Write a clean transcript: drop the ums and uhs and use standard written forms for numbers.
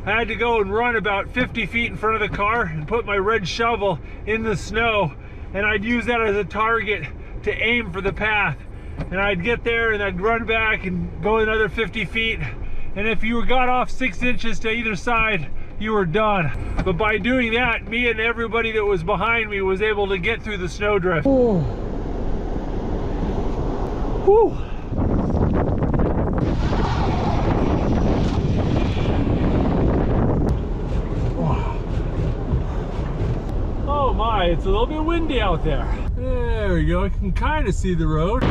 I had to go and run about 50 feet in front of the car and put my red shovel in the snow, and I'd use that as a target to aim for the path. And I'd get there and I'd run back and go another 50 feet. And if you got off 6 inches to either side, you were done. But by doing that, me and everybody that was behind me was able to get through the snowdrift. Whew. Whew. Oh my, it's a little bit windy out there. There we go, you can kind of see the road.